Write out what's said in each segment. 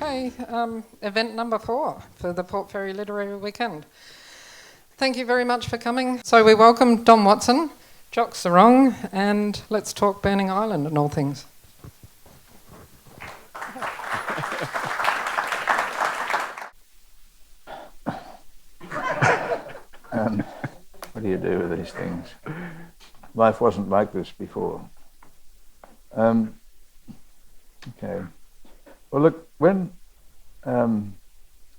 Okay, event number 4 for the Port Fairy Literary Weekend. Thank you very much for coming. So we welcome Don Watson, Jock Serong, and Let's Talk Burning Island and all things. What do you do with these things? Life wasn't like this before. Okay. Well, look, when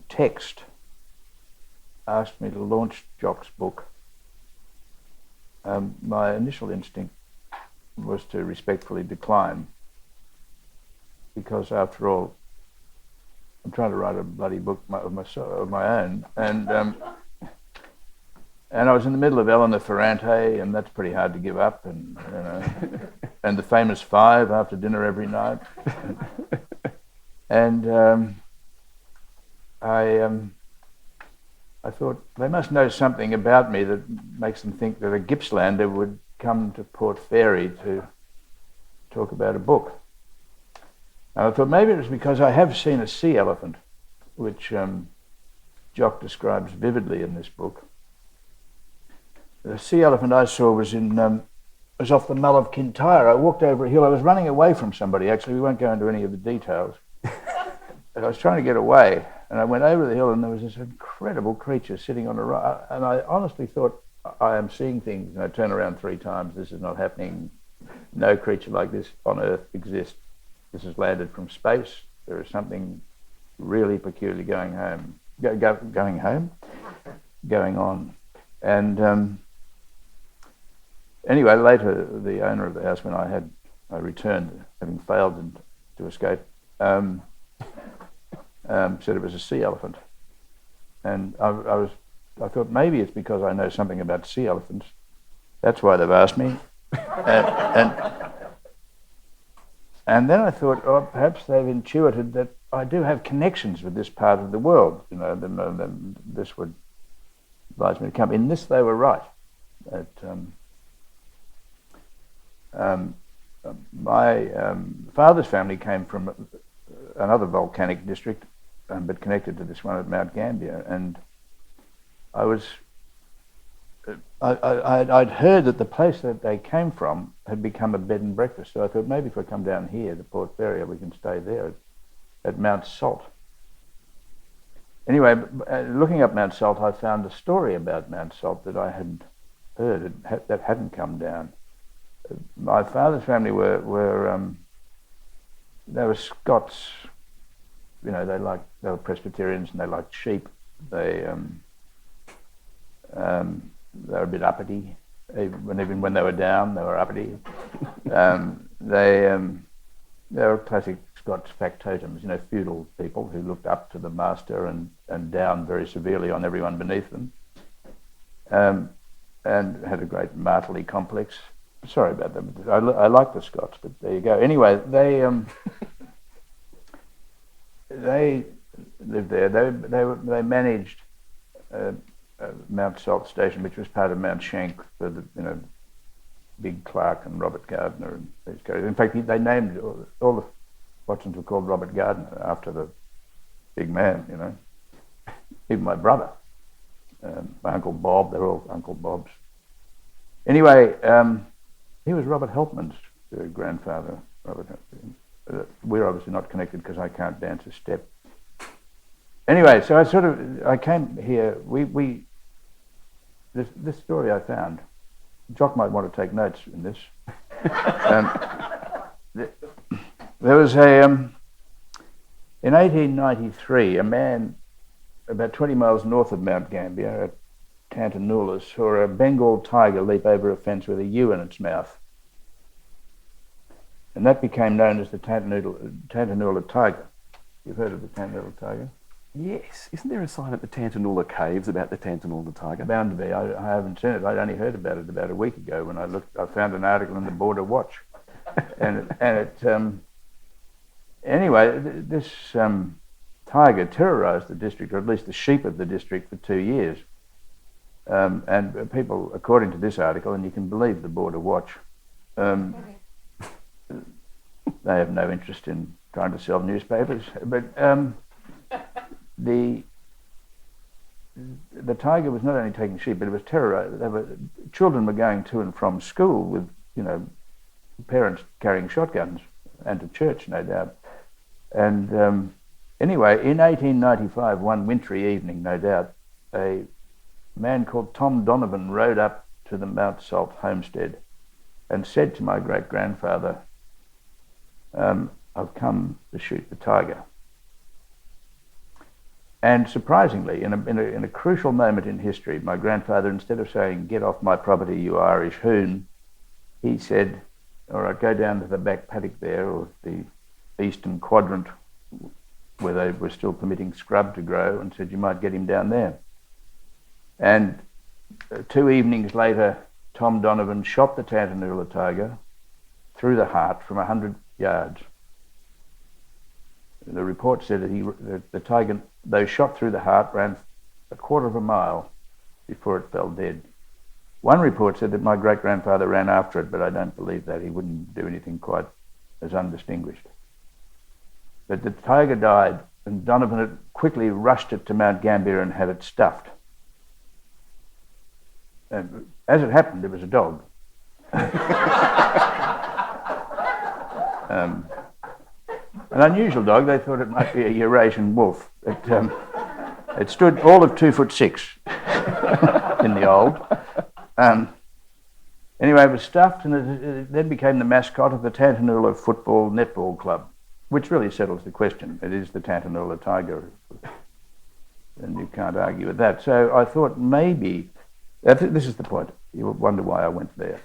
Text asked me to launch Jock's book, my initial instinct was to respectfully decline, because after all, I'm trying to write a bloody book of my own, and I was in the middle of Eleanor Ferrante, and that's pretty hard to give up, and and the famous 5 after dinner every night, and I thought they must know something about me that makes them think that a Gippslander would come to Port Fairy to talk about a book. And I thought maybe it was because I have seen a sea elephant, which Jock describes vividly in this book. The sea elephant I saw was was off the Mull of Kintyre. I walked over a hill. I was running away from somebody, actually. We won't go into any of the details. But I was trying to get away, and I went over the hill, and there was this incredible creature sitting on a rock. And I honestly thought, I am seeing things. And I turned around 3 times. This is not happening. No creature like this on Earth exists. This has landed from space. There is something really peculiar going on. And anyway, later the owner of the house, when I returned, having failed to escape, said it was a sea elephant. And I thought maybe it's because I know something about sea elephants. That's why they've asked me. And then I thought, oh, perhaps they've intuited that I do have connections with this part of the world. Then this would advise me to come. In this, they were right. My father's family came from another volcanic district, but connected to this one at Mount Gambier, and I'd heard that the place that they came from had become a bed and breakfast, so I thought maybe if I come down here to Port Fairy, we can stay there at Mount Salt. Anyway, looking up Mount Salt, I found a story about Mount Salt that I had heard that hadn't come down. My father's family were Scots. They were Presbyterians, and they liked sheep. They were a bit uppity. Even when they were down, they were uppity. They were classic Scots factotums, feudal people who looked up to the master and down very severely on everyone beneath them, and had a great martelly complex. Sorry about that. I like the Scots, but there you go. Anyway, they lived there. They managed Mount Salt Station, which was part of Mount Shank for the Big Clark and Robert Gardner and these guys. In fact, they named all the Watsons were called Robert Gardner after the big man. Even my brother, my Uncle Bob. They're all Uncle Bobs. Anyway. He was Robert Helpman's grandfather. We're obviously not connected because I can't dance a step. Anyway, so I came here. This story I found. Jock might want to take notes in this. There was in 1893, a man about 20 miles north of Mount Gambier at Tantanoola saw a Bengal tiger leap over a fence with a ewe in its mouth. And that became known as the Tantanoola tiger. You've heard of the Tantanoola tiger? Yes. Isn't there a sign at the Tantanoola caves about the Tantanoola tiger? Bound to be. I haven't seen it. I'd only heard about it about a week ago when I found an article in the Border Watch. Anyway, this tiger terrorised the district, or at least the sheep of the district, for 2 years. And people, according to this article, and you can believe the Border Watch, they have no interest in trying to sell newspapers. But the tiger was not only taking sheep, but it was terrorized. Children were going to and from school with, parents carrying shotguns, and to church, no doubt. And anyway, in 1895, one wintry evening, no doubt, a man called Tom Donovan rode up to the Mount Salt homestead and said to my great-grandfather, I've come to shoot the tiger. And surprisingly, in a crucial moment in history, my grandfather, instead of saying, "Get off my property, you Irish hoon," he said, "All right, go down to the back paddock there, or the eastern quadrant where they were still permitting scrub to grow," and said, "You might get him down there." And 2 evenings later, Tom Donovan shot the Tantanoola tiger through the heart from 100 yards. The report said that the tiger, though shot through the heart, ran a quarter of a mile before it fell dead. One report said that my great-grandfather ran after it, but I don't believe that. He wouldn't do anything quite as undistinguished. But the tiger died, and Donovan had quickly rushed it to Mount Gambier and had it stuffed. And as it happened, it was a dog. An unusual dog. They thought it might be a Eurasian wolf. It stood all of 2'6" in the old. Anyway, it was stuffed, and it then became the mascot of the Tantanoola Football Netball Club, which really settles the question. It is the Tantanoola Tiger, and you can't argue with that. So I thought maybe, this is the point, you'll wonder why I went there.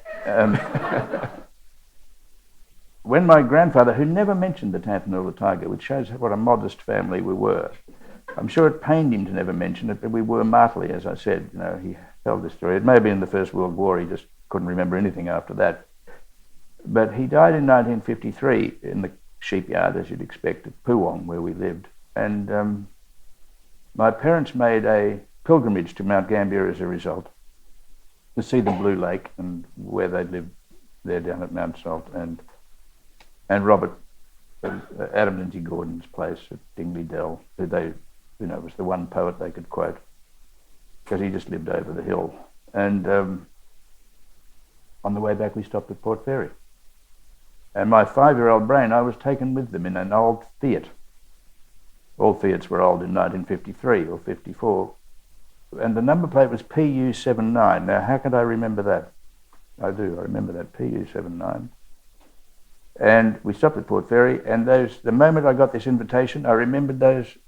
When my grandfather, who never mentioned the Tantanoola tiger, which shows what a modest family we were, I'm sure it pained him to never mention it, but we were martelly, as I said. He told this story. It may have been in the First World War. He just couldn't remember anything after that. But he died in 1953 in the sheepyard, as you'd expect, at Poowong, where we lived. And my parents made a pilgrimage to Mount Gambier as a result, to see the Blue Lake and where they'd lived there down at Mount Salt, and Adam Lindsay Gordon's place at Dingley Dell, who was the one poet they could quote, because he just lived over the hill. And on the way back, we stopped at Port Fairy. And my 5-year-old brain, I was taken with them in an old Fiat. All Fiats were old in 1953 or 54. And the number plate was PU79. Now, how could I remember that? I do. I remember that, PU79. And we stopped at Port Fairy, and the moment I got this invitation, I remembered those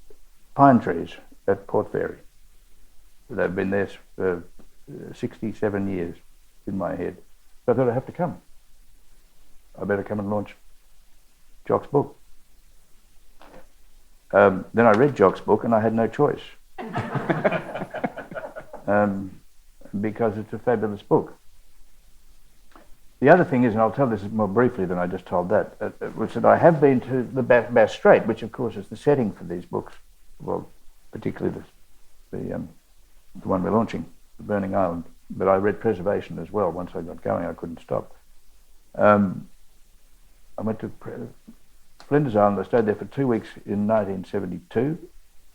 pine trees at Port Fairy. They've been there for 67 years in my head. So I thought, I have to come. I better come and launch Jock's book. Then I read Jock's book, and I had no choice. Because it's a fabulous book. The other thing is, and I'll tell this more briefly than I just told that, was that I have been to the Bass Strait, which of course is the setting for these books, well, particularly the one we're launching, The Burning Island. But I read Preservation as well. Once I got going, I couldn't stop. I went to Flinders Island. I stayed there for 2 weeks in 1972,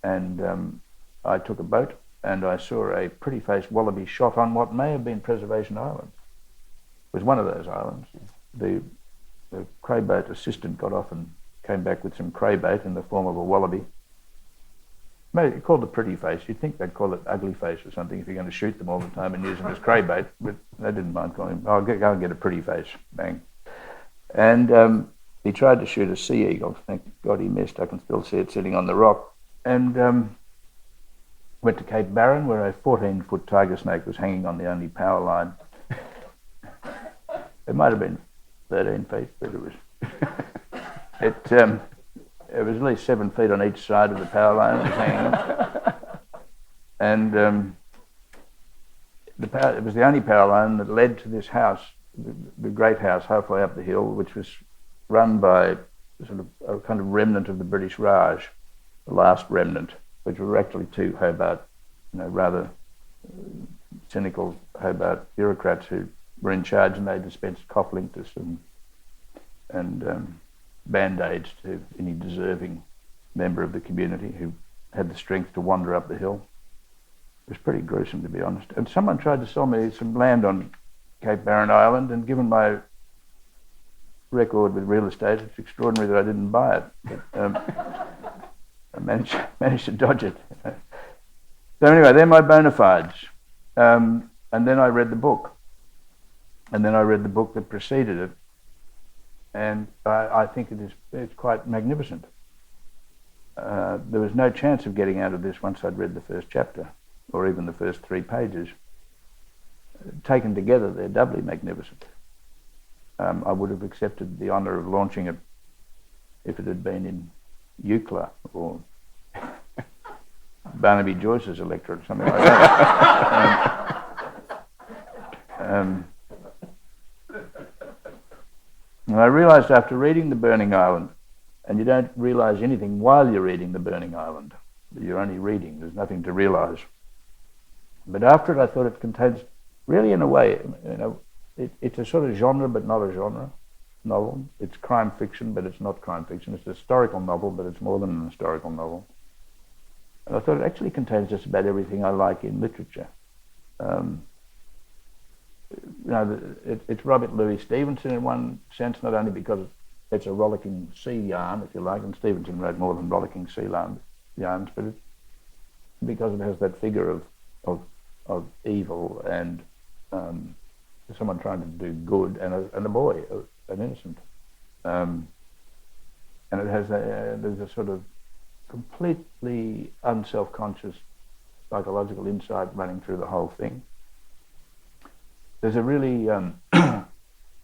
and I took a boat, and I saw a pretty-faced wallaby shot on what may have been Preservation Island. It was one of those islands. The crayboat assistant got off and came back with some crayboat in the form of a wallaby. Maybe called it pretty face. You'd think they'd call it ugly face or something if you're going to shoot them all the time and use them as crayboat, but they didn't mind calling him. I'll go and get a pretty face. Bang. And he tried to shoot a sea eagle. Thank God he missed. I can still see it sitting on the rock. And went to Cape Barron, where a 14-foot tiger snake was hanging on the only power line. It might have been 13 feet, but it was it was at least 7 feet on each side of the power line it was hanging on. And it was the only power line that led to this house, the great house halfway up the hill, which was run by sort of a kind of remnant of the British Raj, the last remnant, which were actually two Hobart, rather cynical Hobart bureaucrats who were in charge, and they dispensed cough linctus and band-aids to any deserving member of the community who had the strength to wander up the hill. It was pretty gruesome, to be honest. And someone tried to sell me some land on Cape Barren Island, and given my record with real estate, it's extraordinary that I didn't buy it. But, I managed to dodge it. So anyway, they're my bona fides. And then I read the book. And then I read the book that preceded it. And I think it's quite magnificent. There was no chance of getting out of this once I'd read the first chapter, or even the first 3 pages. Taken together, they're doubly magnificent. I would have accepted the honour of launching it if it had been in Euclid or Barnaby Joyce's electorate, something like that. And I realised after reading The Burning Island, and you don't realise anything while you're reading The Burning Island, you're only reading, there's nothing to realise. But after it, I thought it contains, really in a way, it's a sort of genre but not a genre novel. It's crime fiction, but it's not crime fiction. It's a historical novel, but it's more than an historical novel. And I thought it actually contains just about everything I like in literature. It's Robert Louis Stevenson in one sense, not only because it's a rollicking sea yarn, if you like, and Stevenson wrote more than rollicking sea yarns, but it's because it has that figure of evil and someone trying to do good and a boy, an innocent. And it has there's a sort of completely unself-conscious psychological insight running through the whole thing. There's a really,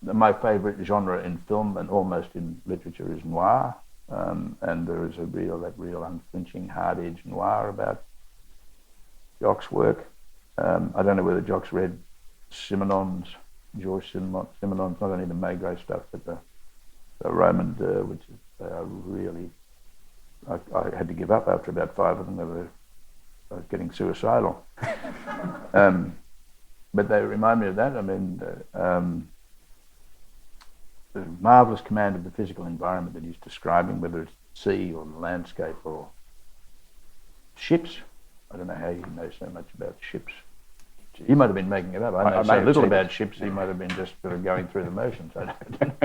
my favourite genre in film and almost in literature is noir, and there is that real unflinching hard-edged noir about Jock's work. I don't know whether Jock's read Georges Simenon's, not only the Maigret stuff, but the Roman de, which they are really, I had to give up after about 5 of them. I was getting suicidal. But they remind me of that. I mean, the marvellous command of the physical environment that he's describing, whether it's sea or landscape or ships. I don't know how he knows so much about ships. He might have been making it up. I know so little about ships. He might have been just sort of going through the motions. I don't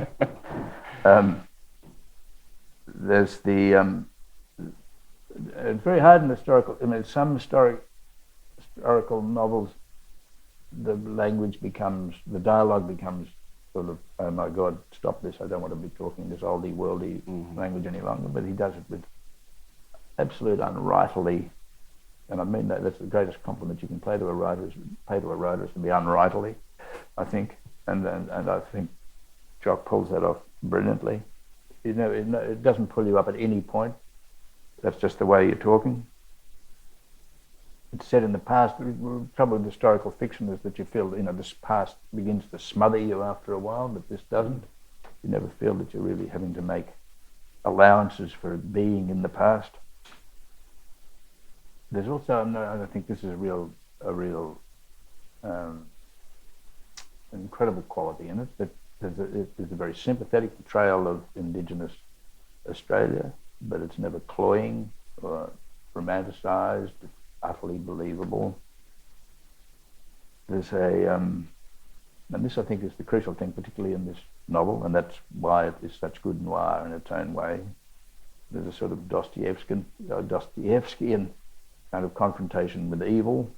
know. There's the. It's very hard in historical. I mean, some historical novels, the dialogue becomes sort of, oh my God, stop this! I don't want to be talking this oldie worldy language any longer. But he does it with absolute unwriterly. And I mean that's the greatest compliment you can pay to a writer is to be unwriterly, I think. And I think Jock pulls that off brilliantly. It doesn't pull you up at any point. That's just the way you're talking. It's set in the past. The trouble with historical fiction is that you feel, this past begins to smother you after a while, but this doesn't. You never feel that you're really having to make allowances for being in the past. There's also, I think this is a real incredible quality in it, that there's a very sympathetic portrayal of Indigenous Australia, but it's never cloying or romanticised. It's utterly believable. There's and this I think is the crucial thing, particularly in this novel, and that's why it is such good noir in its own way. There's a sort of Dostoevskian kind of confrontation with evil,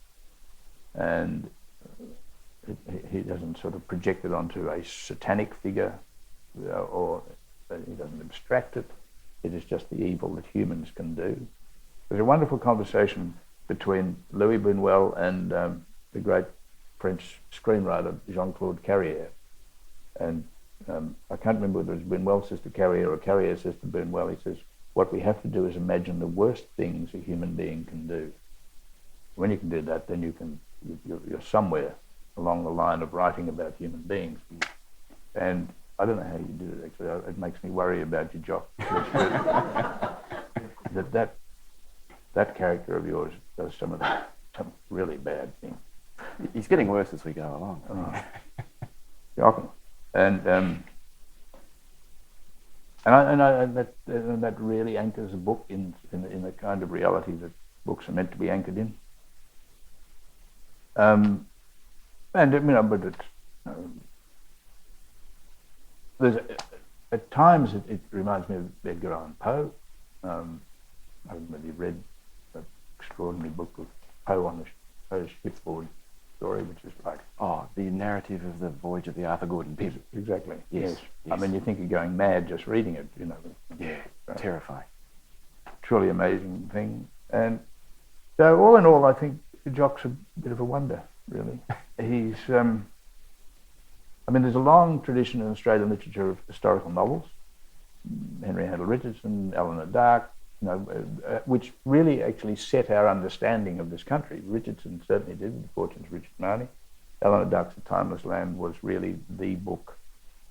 and he doesn't sort of project it onto a satanic figure, or he doesn't abstract it. It is just the evil that humans can do. There's a wonderful conversation between Louis Buñuel and the great French screenwriter Jean-Claude Carrière, and I can't remember whether it's Buñuel says to Carrière or Carrière says to Buñuel, he says, what we have to do is imagine the worst things a human being can do. When you can do that, then you're somewhere along the line of writing about human beings. And I don't know how you did it, actually. It makes me worry about you, Jock. that character of yours does some really bad things. He's getting worse as we go along. Shocking. And And that really anchors a book in the kind of reality that books are meant to be anchored in. But it's there's at times it reminds me of Edgar Allan Poe. I haven't really read an extraordinary book of Poe on Poe's shipboard story, which is like the narrative of the voyage of the Arthur Gordon Pym. Exactly. Yes. I mean, you think you're going mad just reading it. Yeah. Terrifying. Truly amazing thing. And so, all in all, I think Jock's a bit of a wonder, really. He's there's a long tradition in Australian literature of historical novels. Henry Handel Richardson, Eleanor Dark, which really actually set our understanding of this country. Richardson certainly did, The Fortunes of Richard Marnie. Eleanor Dark's A Timeless Land was really the book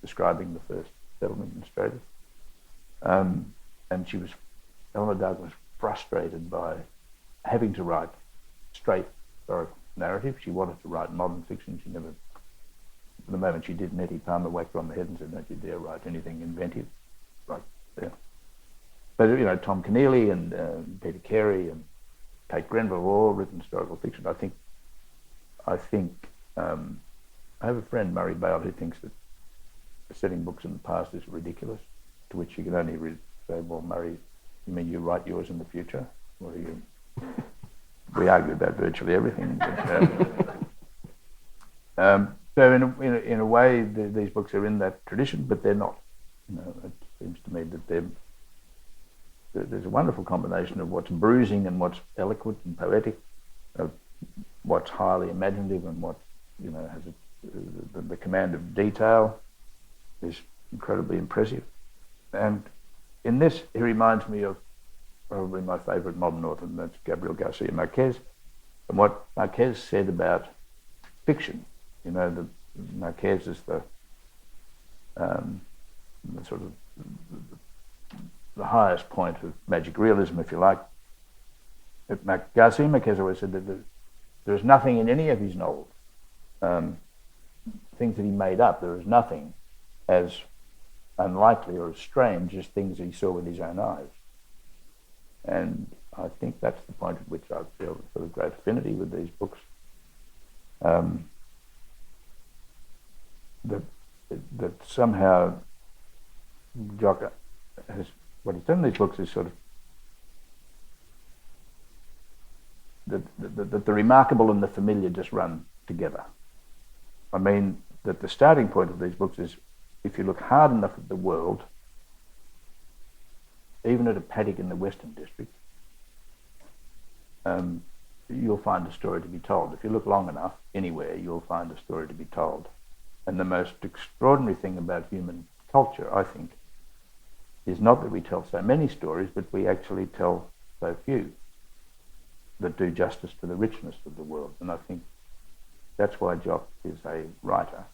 describing the first settlement in Australia. And Eleanor Dark was frustrated by having to write straight historical narrative. She wanted to write modern fiction. She never, the moment she did, Nettie Palmer whacked her on the head and said, "Don't you dare write anything inventive." Right there. But Tom Connolly and Peter Carey and Kate Grenville have all written historical fiction. I think I have a friend, Murray Bale, who thinks that setting books in the past is ridiculous. To which you can only say, "Well, Murray, you mean you write yours in the future?" What are you? We argue about virtually everything. So in a way, these books are in that tradition, but they're not. It seems to me that there's a wonderful combination of what's bruising and what's eloquent and poetic, of what's highly imaginative and what has the command of detail is incredibly impressive. And in this, he reminds me of probably my favourite modern author, and that's Gabriel Garcia Marquez, and what Marquez said about fiction. Marquez is the sort of the highest point of magic realism, if you like. Garcia Marquez always said that there's nothing in any of his novels, things that he made up, there is nothing as unlikely or as strange as things he saw with his own eyes. And I think that's the point at which I feel a sort of great affinity with these books. That somehow Jock has, what he's done in these books is sort of that the remarkable and the familiar just run together. I mean, that the starting point of these books is, if you look hard enough at the world, even at a paddock in the Western District, you'll find a story to be told. If you look long enough, anywhere, you'll find a story to be told. And the most extraordinary thing about human culture, I think, is not that we tell so many stories, but we actually tell so few that do justice to the richness of the world. And I think that's why Jock is a writer,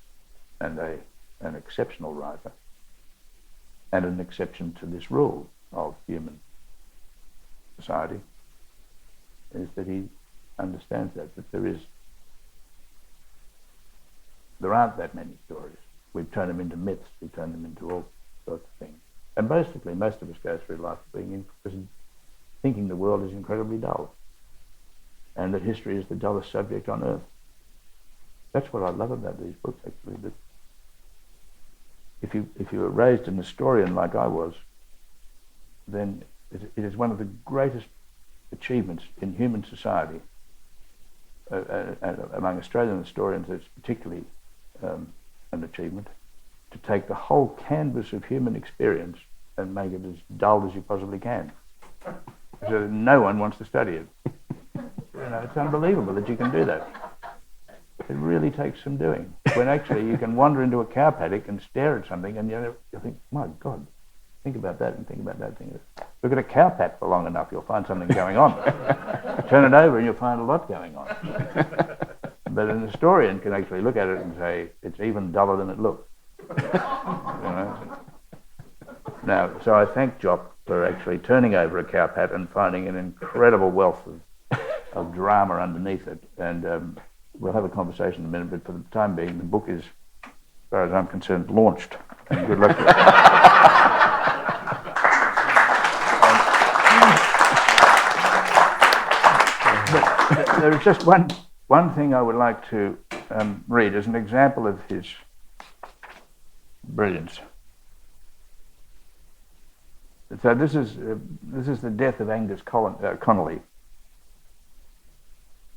and an exceptional writer, and an exception to this rule of human society, is that he understands that there aren't that many stories. We've turned them into myths, we've turned them into all sorts of things. And basically, most of us go through life thinking the world is incredibly dull, and that history is the dullest subject on earth. That's what I love about these books, actually, that if you were raised an historian like I was, then it is one of the greatest achievements in human society. Among Australian historians, it's particularly an achievement to take the whole canvas of human experience and make it as dull as you possibly can, so that no one wants to study it. It's unbelievable that you can do that. It really takes some doing. When actually you can wander into a cow paddock and stare at something, and you think, my God, think about that and think about that. Look at a cow paddock for long enough, you'll find something going on. Turn it over and you'll find a lot going on. But an historian can actually look at it and say, it's even duller than it looks. Now, so I thank Jock for actually turning over a cow pat and finding an incredible wealth of drama underneath it. And we'll have a conversation in a minute, but for the time being, the book is, as far as I'm concerned, launched. And good luck to it. there is just one thing I would like to read as an example of his brilliance. So this is the death of Angus Connolly.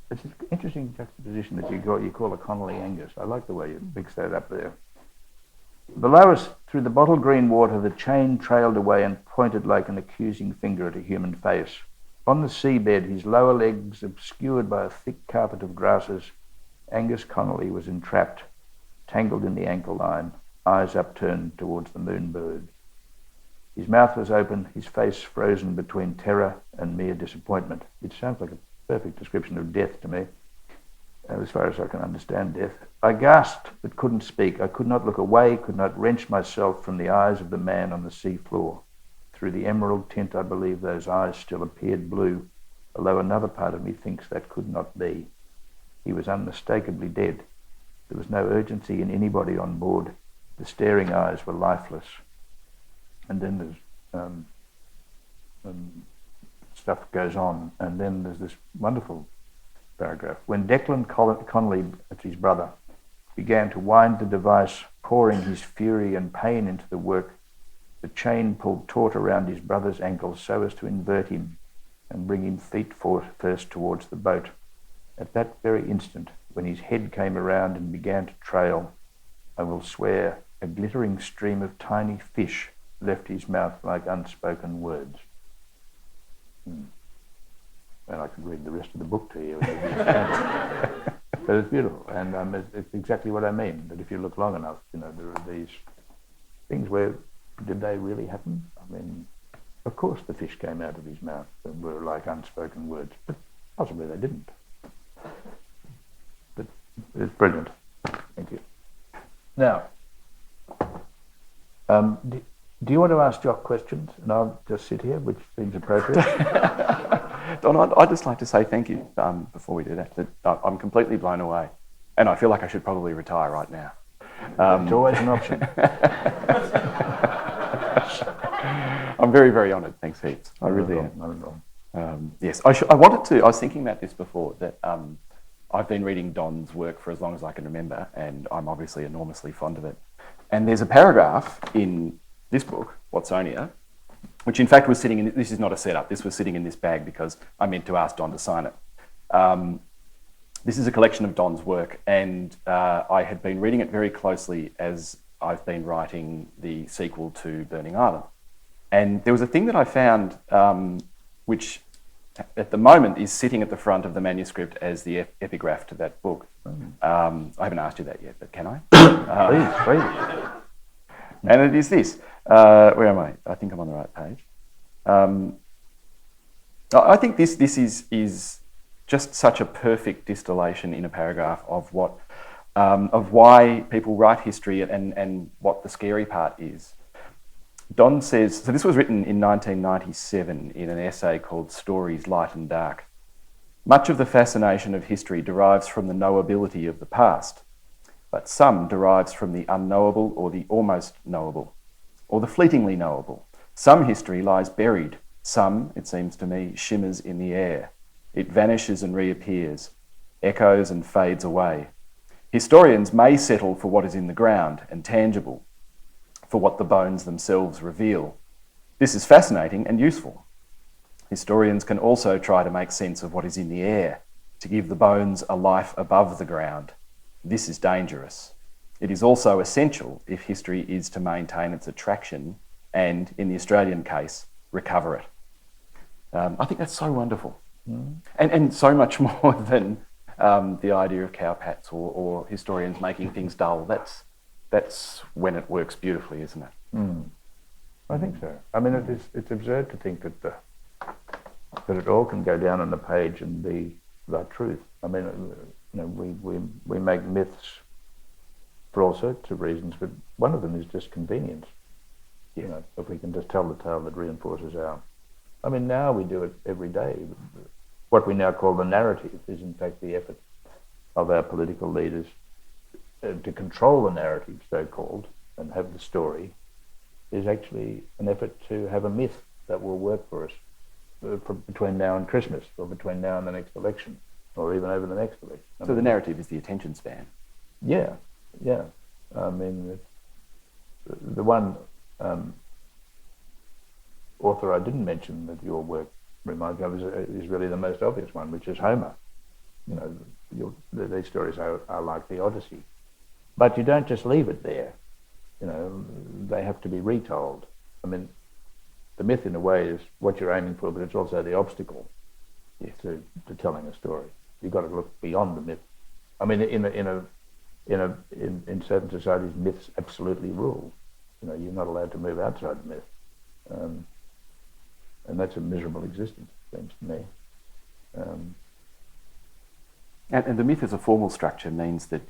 It's an interesting juxtaposition that you call a Connolly Angus. I like the way you mix that up there. Below us, through the bottle green water, the chain trailed away and pointed like an accusing finger at a human face. On the seabed, his lower legs obscured by a thick carpet of grasses, Angus Connolly was entrapped, tangled in the ankle line, eyes upturned towards the moonbird. His mouth was open, his face frozen between terror and mere disappointment. It sounds like a perfect description of death to me, as far as I can understand death. I gasped but couldn't speak. I could not look away, could not wrench myself from the eyes of the man on the sea floor. Through the emerald tint, I believe those eyes still appeared blue, although another part of me thinks that could not be. He was unmistakably dead. There was no urgency in anybody on board. The staring eyes were lifeless. And then there's stuff goes on, and then there's this wonderful paragraph. When Declan Connolly, that's his brother, began to wind the device, pouring his fury and pain into the work, the chain pulled taut around his brother's ankles so as to invert him and bring him feet first towards the boat. At that very instant, when his head came around and began to trail, I will swear a glittering stream of tiny fish left his mouth like unspoken words. Well, I could read the rest of the book to you. But it's beautiful, and it's exactly what I mean, that if you look long enough, there are these things where, did they really happen? I mean, of course the fish came out of his mouth and were like unspoken words, but possibly they didn't. But it's brilliant. Thank you. Now, do you want to ask Jock questions? And I'll just sit here, which seems appropriate. Don, I'd just like to say thank you before we do that I'm completely blown away. And I feel like I should probably retire right now. It's always an option. I'm very, very honoured. Thanks heaps. I really am. Not at all. Yes, I wanted to. I was thinking about this before, that I've been reading Don's work for as long as I can remember, and I'm obviously enormously fond of it. And there's a paragraph in this book, Watsonia, which in fact was sitting in, this is not a setup, this was sitting in this bag because I meant to ask Don to sign it. This is a collection of Don's work, and I had been reading it very closely as I've been writing the sequel to Burning Island. And there was a thing that I found which at the moment is sitting at the front of the manuscript as the epigraph to that book. I haven't asked you that yet, but can I? Please. And it is this. Where am I? I think I'm on the right page. I think this is just such a perfect distillation in a paragraph of what of why people write history and what the scary part is. Don says, so this was written in 1997 in an essay called Stories Light and Dark. Much of the fascination of history derives from the knowability of the past, but some derives from the unknowable or the almost knowable, or the fleetingly knowable. Some history lies buried, some, it seems to me, shimmers in the air. It vanishes and reappears, echoes and fades away. Historians may settle for what is in the ground and tangible, for what the bones themselves reveal. This is fascinating and useful. Historians can also try to make sense of what is in the air, to give the bones a life above the ground. This is dangerous. It is also essential if history is to maintain its attraction and, in the Australian case, recover it. I think that's so wonderful. And so much more than the idea of cowpats or historians making things dull. That's when it works beautifully, isn't it? I think so. I mean, it's absurd to think that it all can go down on the page and be the truth. I mean, we make myths for all sorts of reasons, but one of them is just convenience. Yeah. If we can just tell the tale that reinforces our... I mean, now we do it every day. What we now call the narrative is in fact the effort of our political leaders to control the narrative, so-called, and have the story, is actually an effort to have a myth that will work for us between now and Christmas, or between now and the next election. or even over the next election. So the narrative is the attention span. Yeah. I mean, the one author I didn't mention that your work reminds me of is really the most obvious one, which is Homer. These stories are like the Odyssey. But you don't just leave it there. They have to be retold. I mean, the myth in a way is what you're aiming for, but it's also the obstacle to telling a story. You've got to look beyond the myth. I mean, in certain societies, myths absolutely rule. You're not allowed to move outside the myth, and that's a miserable existence, it seems to me. And the myth as a formal structure means that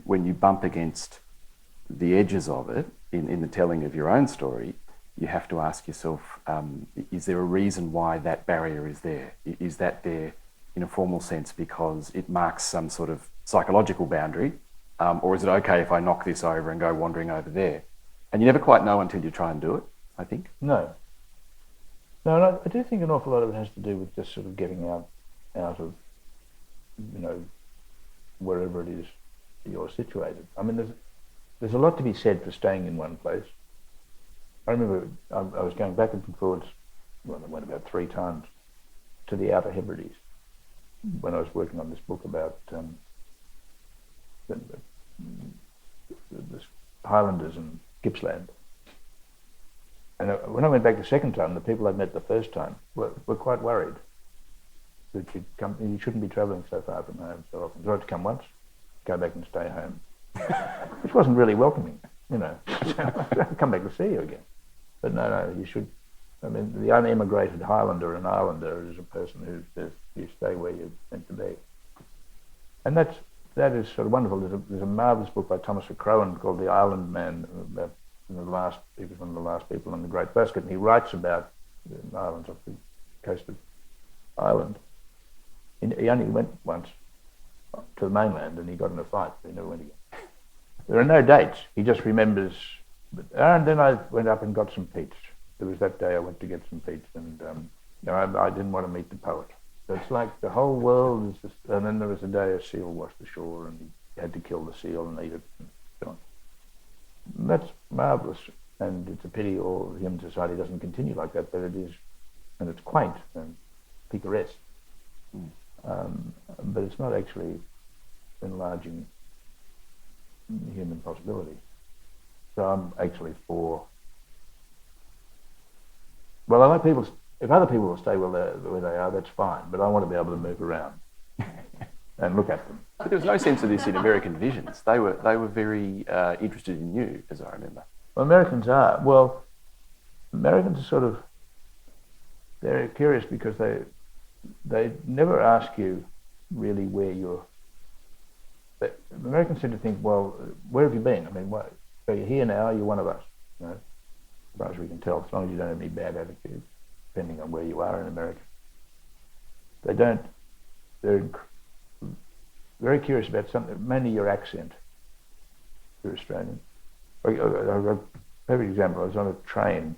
when you bump against the edges of it in the telling of your own story, you have to ask yourself, is there a reason why that barrier is there? Is that there in a formal sense because it marks some sort of psychological boundary? Or is it okay if I knock this over and go wandering over there? And you never quite know until you try and do it, I think. No, and I do think an awful lot of it has to do with just sort of getting out of, wherever it is you're situated. I mean, there's a lot to be said for staying in one place. I remember I was going back and forwards, I went about 3 times, to the Outer Hebrides when I was working on this book about the Highlanders and Gippsland. And when I went back the second time, the people I'd met the first time were quite worried that you shouldn't be travelling so far from home so often. So I'd come once, go back and stay home, which wasn't really welcoming, So I'd come back to see you again. But no, you should. I mean, the unimmigrated Highlander and Islander is a person who says you stay where you're meant to be. And that is sort of wonderful. There's a marvellous book by Thomas Crowan called The Island Man. He was one of the last people on the Great Basket, and he writes about the islands off the coast of Ireland. He only went once to the mainland, and he got in a fight. He never went again. There are no dates. He just remembers. And then I went up and got some peats. There was that day I went to get some peats, and I didn't want to meet the poet. So it's like the whole world is just. And then there was a day a seal washed ashore, and he had to kill the seal and eat it, and so on. And that's marvellous, and it's a pity all human society doesn't continue like that. But it is, and it's quaint and picaresque. But it's not actually enlarging human possibility. So I'm actually for. Well, I like people. If other people will stay where they are, that's fine. But I want to be able to move around and look at them. But there was no sense of this in American Visions. They were very interested in you, as I remember. Well, Americans are. Well, Americans are sort of. They're curious because they never ask you really where you're. Americans tend to think, well, where have you been? I mean, so you're here now, you're one of us, as far as we can tell, as long as you don't have any bad attitudes, depending on where you are in America. They're very curious about something, mainly your accent, if you're Australian. I've got a perfect example. I was on a train,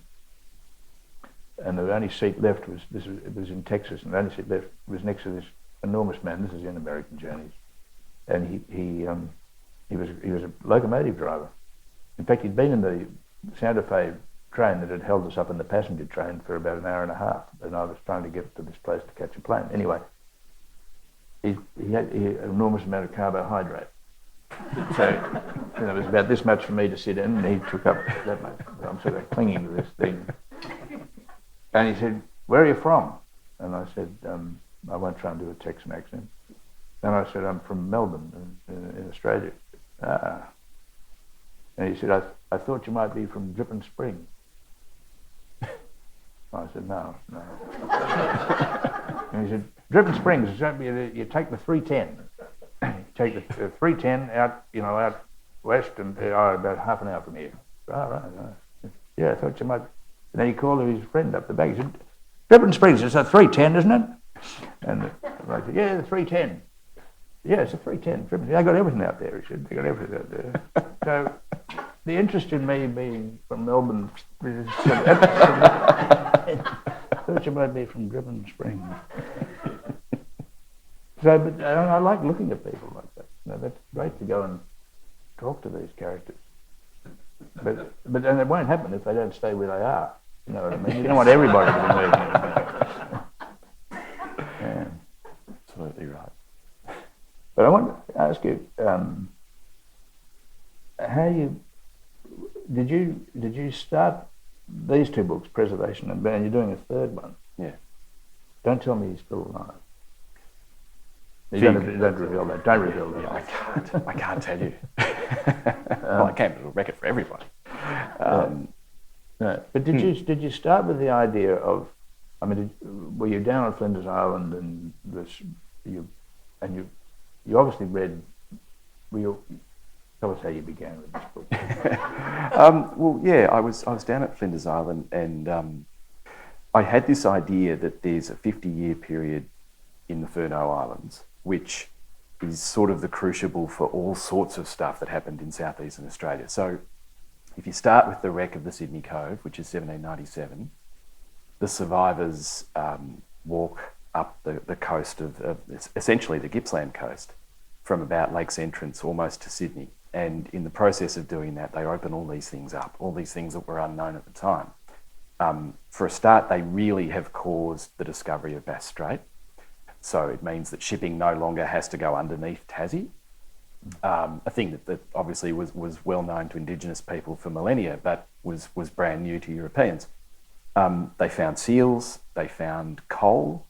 and the only seat left it was in Texas, and the only seat left was next to this enormous man. This is in American journeys. And he was a locomotive driver. In fact, he'd been in the Santa Fe train that had held us up in the passenger train for about an hour and a half, and I was trying to get to this place to catch a plane. Anyway, he had an enormous amount of carbohydrate. So it was about this much for me to sit in, and he took up that much. I'm sort of clinging to this thing. And he said, "Where are you from?" And I said, I won't try and do a Texan accent. And I said, "I'm from Melbourne in Australia." And he said, I thought you might be from Dripping Springs. I said, no. And he said, Dripping Springs, you take the 310. You take the 310 out west and about half an hour from here. Right. Yeah, I thought you might. And then he called his friend up the back. He said, Dripping Springs, it's a 310, isn't it? And I said, yeah, the 310. Yeah, it's a 310. They got everything out there, he said. They got everything out there. So the interest in me being from Melbourne is I thought you might be from Dripping Springs. So, but I like looking at people like that. That's great to go and talk to these characters. But and it won't happen if they don't stay where they are. You know what I mean? You don't want everybody to be moving. Yeah. Absolutely right. But I want to ask you, did you start these two books, Preservation and you're doing a third one? Yeah. Don't tell me he's still alive. Don't reveal that. Don't reveal that. Yeah, I can't tell you. Well, I can, but it'll wreck it for everybody. No. But did you start with the idea of? I mean, were you down on Flinders Island and you obviously read? Tell us how you began with this book. Well, yeah, I was down at Flinders Island, and I had this idea that there's a 50-year period in the Furneaux Islands, which is sort of the crucible for all sorts of stuff that happened in southeastern Australia. So if you start with the wreck of the Sydney Cove, which is 1797, the survivors walk up the coast of essentially the Gippsland coast from about Lakes Entrance almost to Sydney. And in the process of doing that, they open all these things up, all these things that were unknown at the time. For a start, they really have caused the discovery of Bass Strait. So it means that shipping no longer has to go underneath Tassie, a thing that obviously was well known to Indigenous people for millennia, but was brand new to Europeans. They found seals, they found coal,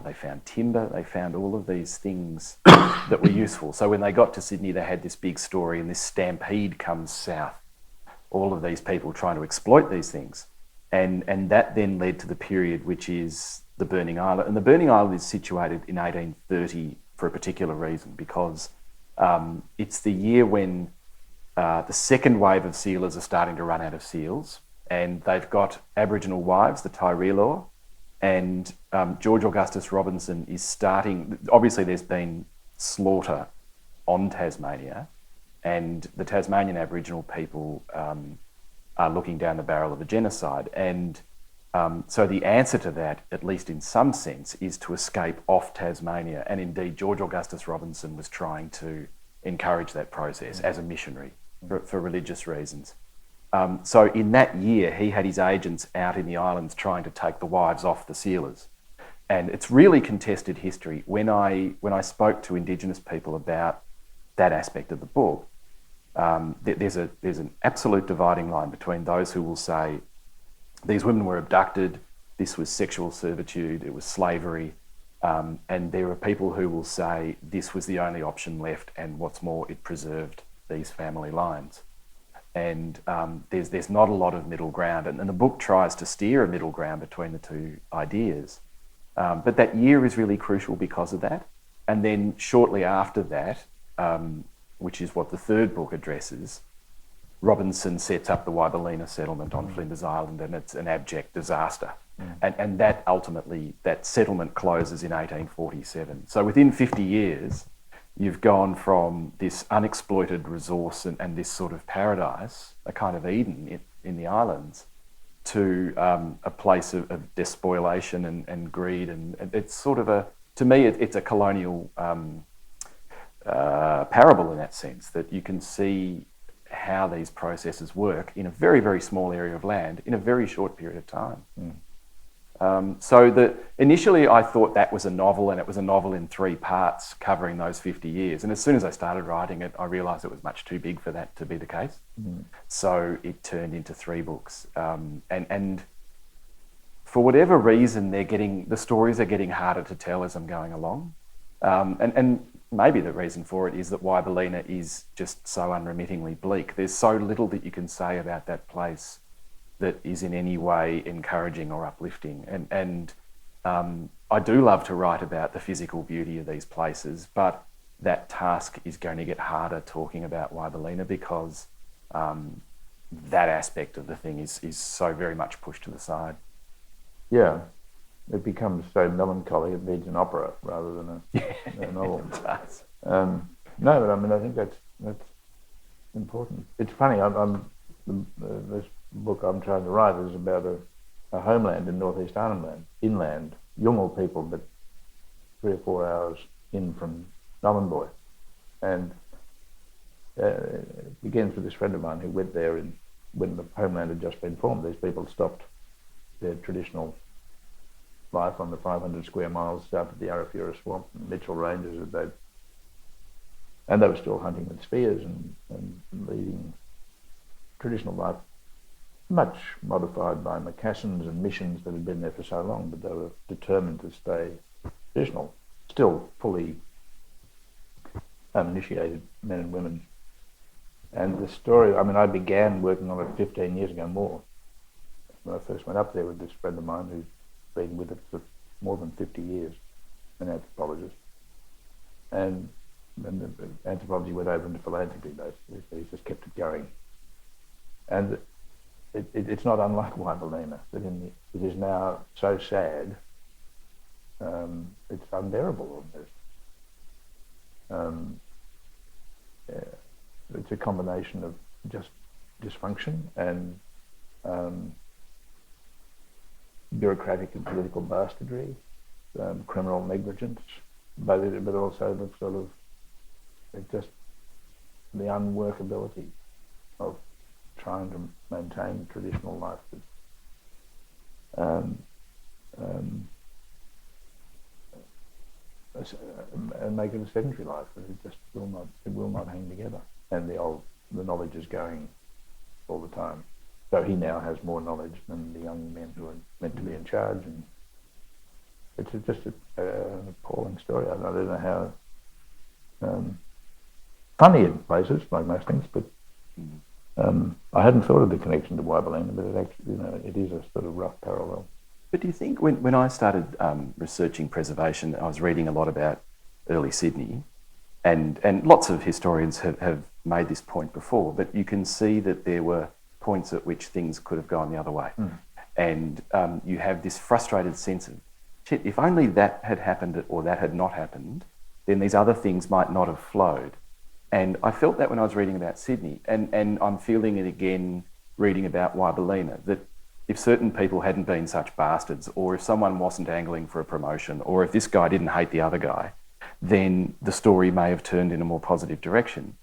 they found timber, they found all of these things that were useful. So when they got to Sydney, they had this big story, and this stampede comes south. All of these people trying to exploit these things. And that then led to the period which is the Burning Island. And the Burning Island is situated in 1830 for a particular reason, because it's the year when the second wave of sealers are starting to run out of seals, and they've got Aboriginal wives, the Tyree-law, and George Augustus Robinson is starting. Obviously, there's been slaughter on Tasmania, and the Tasmanian Aboriginal people are looking down the barrel of a genocide. And so the answer to that, at least in some sense, is to escape off Tasmania. And indeed, George Augustus Robinson was trying to encourage that process as a missionary for religious reasons. So in that year, he had his agents out in the islands trying to take the wives off the sealers. And it's really contested history. When I spoke to Indigenous people about that aspect of the book, there's an absolute dividing line between those who will say these women were abducted, this was sexual servitude, it was slavery, and there are people who will say this was the only option left, and what's more, it preserved these family lines. And there's not a lot of middle ground, and the book tries to steer a middle ground between the two ideas. But that year is really crucial because of that. And then shortly after that, which is what the third book addresses, Robinson sets up the Wibelina settlement on Flinders Island, and it's an abject disaster. And that ultimately, that settlement closes in 1847. So within 50 years, you've gone from this unexploited resource and this sort of paradise, a kind of Eden in the islands, to a place of despoliation and greed. And it's sort of to me, it's a colonial parable in that sense, that you can see how these processes work in a very, very small area of land in a very short period of time. So initially I thought that was a novel, and it was a novel in 3 parts covering those 50 years. And as soon as I started writing it, I realised it was much too big for that to be the case. So it turned into 3 books. And for whatever reason, the stories are getting harder to tell as I'm going along. And maybe the reason for it is that Wibelina is just so unremittingly bleak. There's so little that you can say about that place that is in any way encouraging or uplifting. And I do love to write about the physical beauty of these places, but that task is going to get harder talking about Wibelina, because that aspect of the thing is so very much pushed to the side. Yeah. It becomes so melancholy it needs an opera rather than a novel. It does. No, but I mean, I think that's important. It's funny. This book I'm trying to write is about a homeland in northeast Ireland, inland, Yolngu people, but 3 or 4 hours in from Nhulunbuy. And it begins with this friend of mine who went there when the homeland had just been formed. These people stopped their traditional life on the 500 square miles south of the Arafura swamp and Mitchell Ranges, and they were still hunting with spears and leading traditional life, much modified by mocassins and missions that had been there for so long, but they were determined to stay traditional, still fully uninitiated men and women. And the story, I mean, I began working on it 15 years ago more, when I first went up there with this friend of mine who's been with it for more than 50 years, an anthropologist. And the anthropology went over into philanthropy, basically, so he just kept it going. And it's not unlike Wabalina, that it is now so sad, it's unbearable almost. It's a combination of just dysfunction and bureaucratic and political bastardry, criminal negligence, but also the sort of just the unworkability of trying to maintain traditional life and make it a sedentary life. It just will not hang together, and the knowledge is going all the time. So he now has more knowledge than the young men who are meant to be in charge, and it's just an appalling story. I don't know how funny in places, like most things, but I hadn't thought of the connection to Wabalina, but it actually, it is a sort of rough parallel. But do you think when I started researching preservation, I was reading a lot about early Sydney, and lots of historians have made this point before, but you can see that there were points at which things could have gone the other way. And you have this frustrated sense of, shit, if only that had happened or that had not happened, then these other things might not have flowed. And I felt that when I was reading about Sydney, and I'm feeling it again reading about Wabalina, that if certain people hadn't been such bastards, or if someone wasn't angling for a promotion, or if this guy didn't hate the other guy, then the story may have turned in a more positive direction.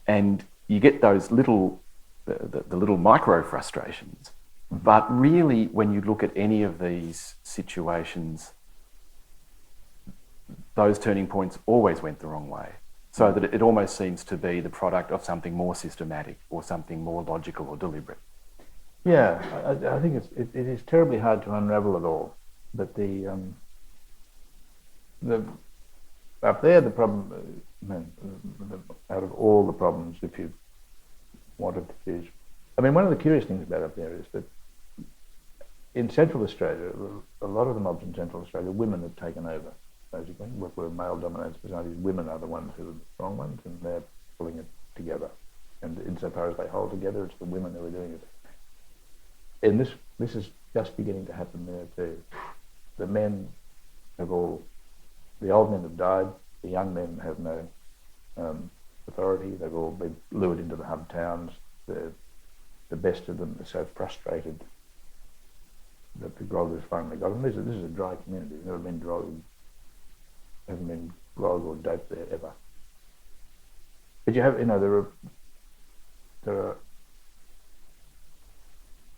And you get those little, the little micro frustrations. But really, when you look at any of these situations, those turning points always went the wrong way. So that it almost seems to be the product of something more systematic or something more logical or deliberate. Yeah, I think it is terribly hard to unravel it all. But up there, the problem, out of all the problems, if you wanted to choose, I mean, one of the curious things about up there is that in Central Australia, a lot of the mobs in Central Australia, women have taken over. Basically, we're male-dominated societies. Women are the ones who are the strong ones, and they're pulling it together. And insofar as they hold together, it's the women who are doing it. And this is just beginning to happen there too. The men have the old men have died. The young men have no authority. They've all been lured into the hub towns. The best of them are so frustrated that the grog has finally got them. This is a dry community. There's never been grog. Hasn't been grog or dope there ever. But you have, there are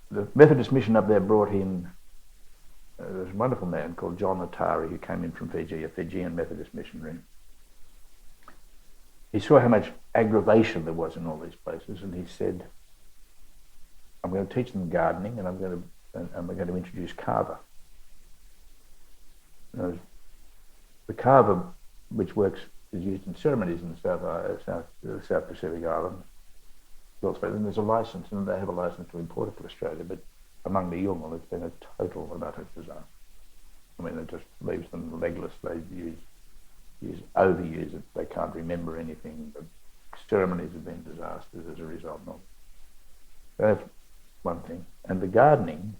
the Methodist mission up there brought in. There's a wonderful man called John Atari who came in from Fiji, a Fijian Methodist missionary. He saw how much aggravation there was in all these places, and he said, "I'm going to teach them gardening, and we're going to introduce kava." The kava, which is used in ceremonies in the South Pacific Islands. And there's a license, and they have a license to import it to Australia, but among the Yolngu, it's been a total and utter disaster. I mean, it just leaves them legless. They overuse it. They can't remember anything. The ceremonies have been disasters as a result of it. That's one thing. And the gardening,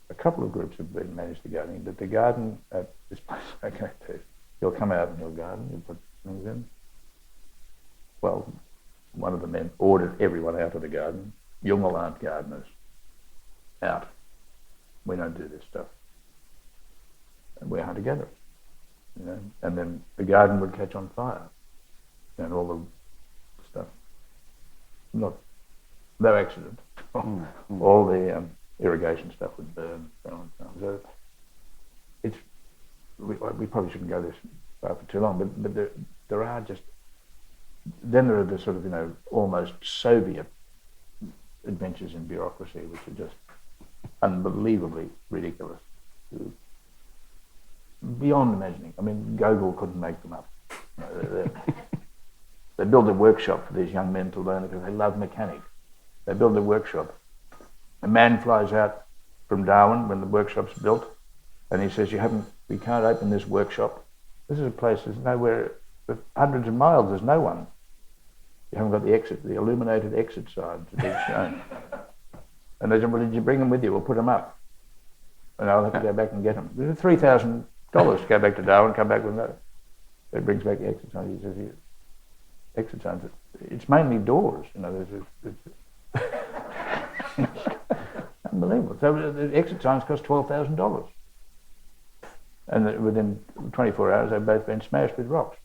a couple of groups have managed the gardening, but the garden at this place I go to, he'll come out and he'll garden, he'll put things in. Well, one of the men ordered everyone out of the garden. Yolngu aren't gardeners. Out. We don't do this stuff. And we're hunter-gatherers. and then the garden would catch on fire, and all the stuff. No accident. All the irrigation stuff would burn. So it's we probably shouldn't go this far for too long, but there are just then there are the sort of almost Soviet adventures in bureaucracy, which are just unbelievably ridiculous, beyond imagining. I mean, Gogol couldn't make them up. They build a workshop for these young men to learn because they love mechanics. They build a workshop. A man flies out from Darwin when the workshop's built, and he says, we can't open this workshop. This is a place, there's nowhere, for hundreds of miles, there's no one. You haven't got the illuminated exit sign to be shown. And they said, well, did you bring them with you? We'll put them up. And I'll have to go back and get them. There's $3,000 to go back to Darwin, come back with no. It brings back the exit sign. He says, exit signs, it's mainly doors. It's unbelievable. So the exit signs cost $12,000. And within 24 hours, they've both been smashed with rocks.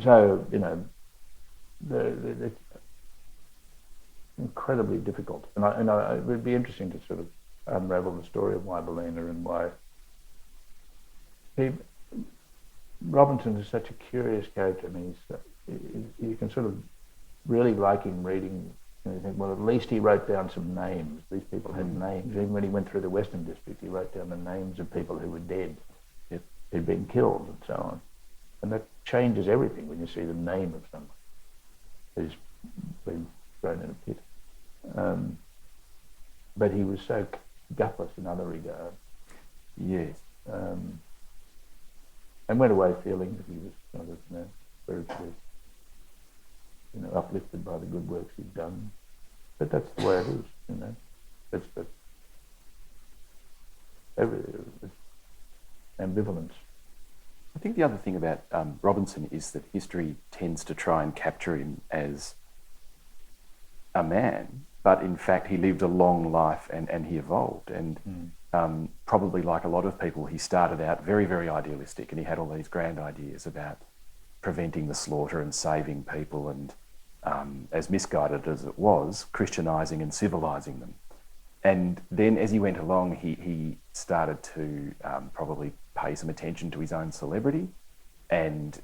So, it's incredibly difficult. And it would be interesting to sort of unravel the story of why Blarney and why Robinson is such a curious character. I mean, you can sort of really like him reading. You think, well, at least he wrote down some names. These people had names. Even when he went through the Western District, he wrote down the names of people who were dead, who'd been killed, and so on. And that changes everything when you see the name of someone who's been thrown in a pit. But he was so gutless in other regards. Yes. And went away feeling that he was sort of, spiritually, uplifted by the good works he'd done. But that's the way it is, That's it's ambivalence. I think the other thing about Robinson is that history tends to try and capture him as a man, but in fact he lived a long life and he evolved. And probably like a lot of people, he started out very, very idealistic, and he had all these grand ideas about preventing the slaughter and saving people, and as misguided as it was, Christianising and civilising them. And then as he went along, he started to probably pay some attention to his own celebrity, and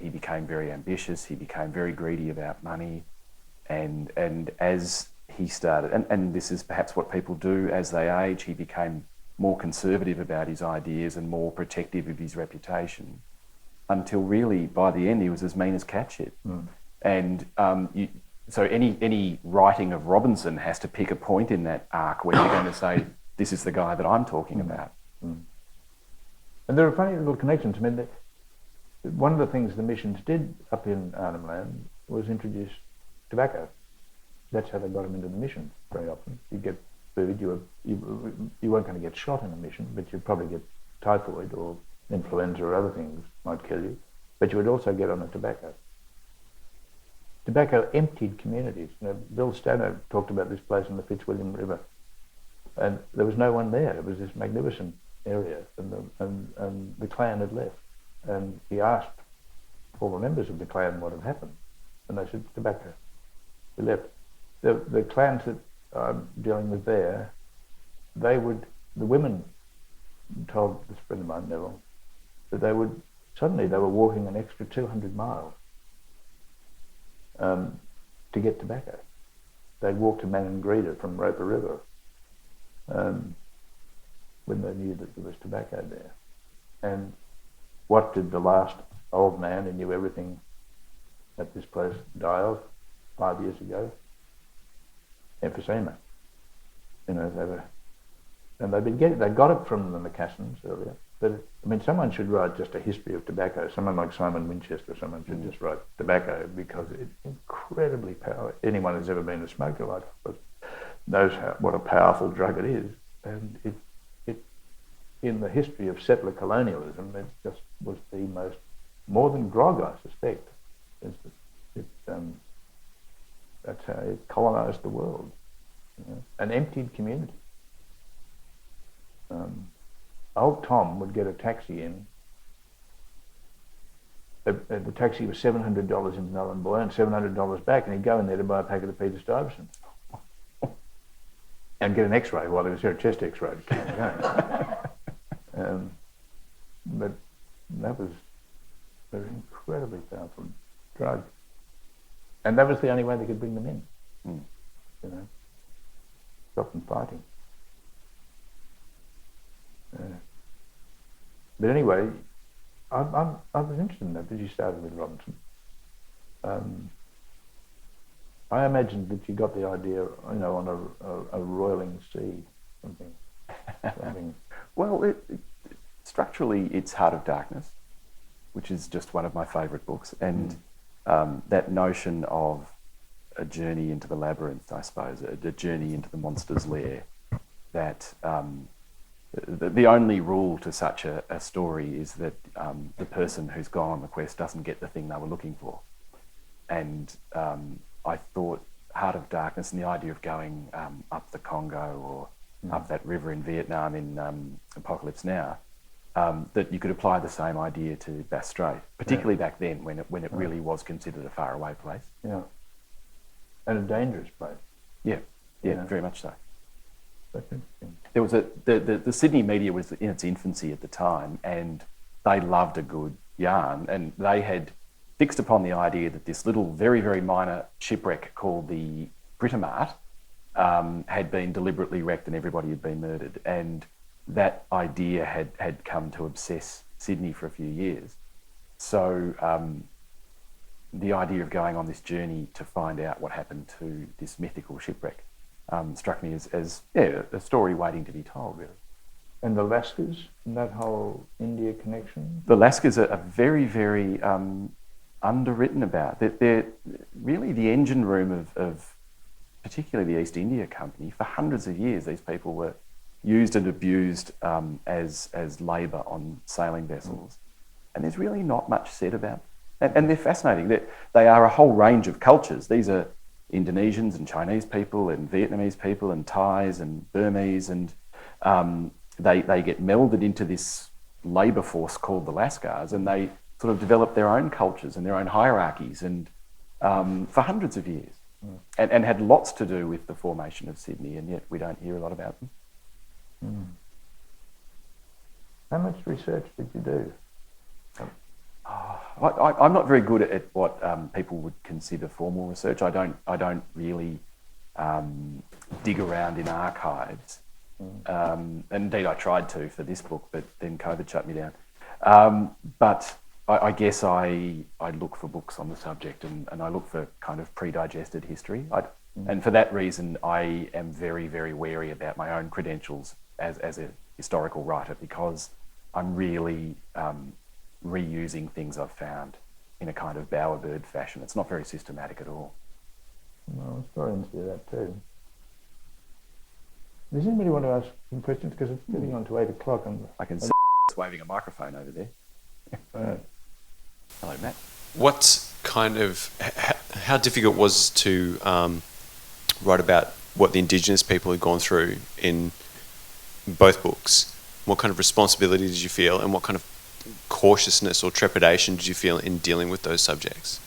he became very ambitious, he became very greedy about money, and as he started, and this is perhaps what people do as they age, he became more conservative about his ideas and more protective of his reputation, until really by the end he was as mean as cat shit. And so any writing of Robinson has to pick a point in that arc where you're going to say, this is the guy that I'm talking about. And there are funny little connections. I mean, one of the things the missions did up in Arnhem Land was introduce tobacco. That's how they got him into the mission very often. You get food, you weren't going to get shot in a mission, but you'd probably get typhoid or influenza or other things might kill you, but you would also get on the tobacco. Tobacco emptied communities. Bill Stanhope talked about this place on the Fitzwilliam River, and there was no one there. It was this magnificent area, and the clan had left. And he asked all the members of the clan what had happened, and they said, tobacco. We left. The clans that I'm dealing with there, the women told this friend of mine, Neville, that they were walking an extra 200 miles to get tobacco. They'd walk to Maningrida from Roper River when they knew that there was tobacco there. And what did the last old man who knew everything at this place die of 5 years ago? Emphysema. They got it from the Macassans earlier. But someone should write just a history of tobacco. Someone like Simon Winchester, someone should just write tobacco, because it's incredibly powerful. Anyone who's ever been a smoker like us knows what a powerful drug it is. And it in the history of settler colonialism, it just was the most, more than grog, I suspect. That's how it colonised the world. An emptied community. old Tom would get a taxi in. The taxi was $700 in Nullarbor and $700 back, and he'd go in there to buy a packet of Peter Stuyvesant and get an X-ray while he was here, a chest X-ray. But that was an incredibly powerful drug, and that was the only way they could bring them in. You know, stop them fighting. But anyway, I was interested in that because you started with Robinson. I imagined that you got the idea, you know, on a roiling sea, something. Well, structurally, it's Heart of Darkness, which is just one of my favourite books, and that notion of a journey into the labyrinth, I suppose, a journey into the monster's lair, that the only rule to such a story is that the person who's gone on the quest doesn't get the thing they were looking for. And I thought Heart of Darkness and the idea of going up the Congo or up that river in Vietnam in Apocalypse Now, that you could apply the same idea to Bass Strait, particularly back then when it really was considered a faraway place. Yeah. And a dangerous place. Yeah, very much so. That's interesting. There was the Sydney media was in its infancy at the time, and they loved a good yarn, and they had fixed upon the idea that this little very, very minor shipwreck called the Britomart had been deliberately wrecked and everybody had been murdered, and that idea had come to obsess Sydney for a few years. So the idea of going on this journey to find out what happened to this mythical shipwreck struck me as a story waiting to be told, really. And the Lascars and that whole India connection? The Lascars are very, very underwritten about. They're really the engine room of particularly the East India Company. For hundreds of years, these people were used and abused as labour on sailing vessels. And there's really not much said about them. And they're fascinating. They are a whole range of cultures. These are Indonesians and Chinese people and Vietnamese people and Thais and Burmese, and they get melded into this labour force called the Lascars, and they sort of develop their own cultures and their own hierarchies, and for hundreds of years, and had lots to do with the formation of Sydney, and yet we don't hear a lot about them. How much research did you do? I'm not very good at what people would consider formal research. I don't really dig around in archives. And indeed, I tried to for this book, but then COVID shut me down. But I guess I look for books on the subject, and I look for kind of pre-digested history. And for that reason, I am very, very wary about my own credentials as a historical writer, because I'm really reusing things I've found in a kind of bowerbird fashion. It's not very systematic at all. No, I was starting to do that too. Does anybody want to ask some questions? Because it's getting on to 8 o'clock. I can see waving a microphone over there. Hello, Matt. What kind of, how difficult was it to write about what the Indigenous people had gone through in both books? What kind of responsibility did you feel, and what kind of cautiousness or trepidation did you feel in dealing with those subjects?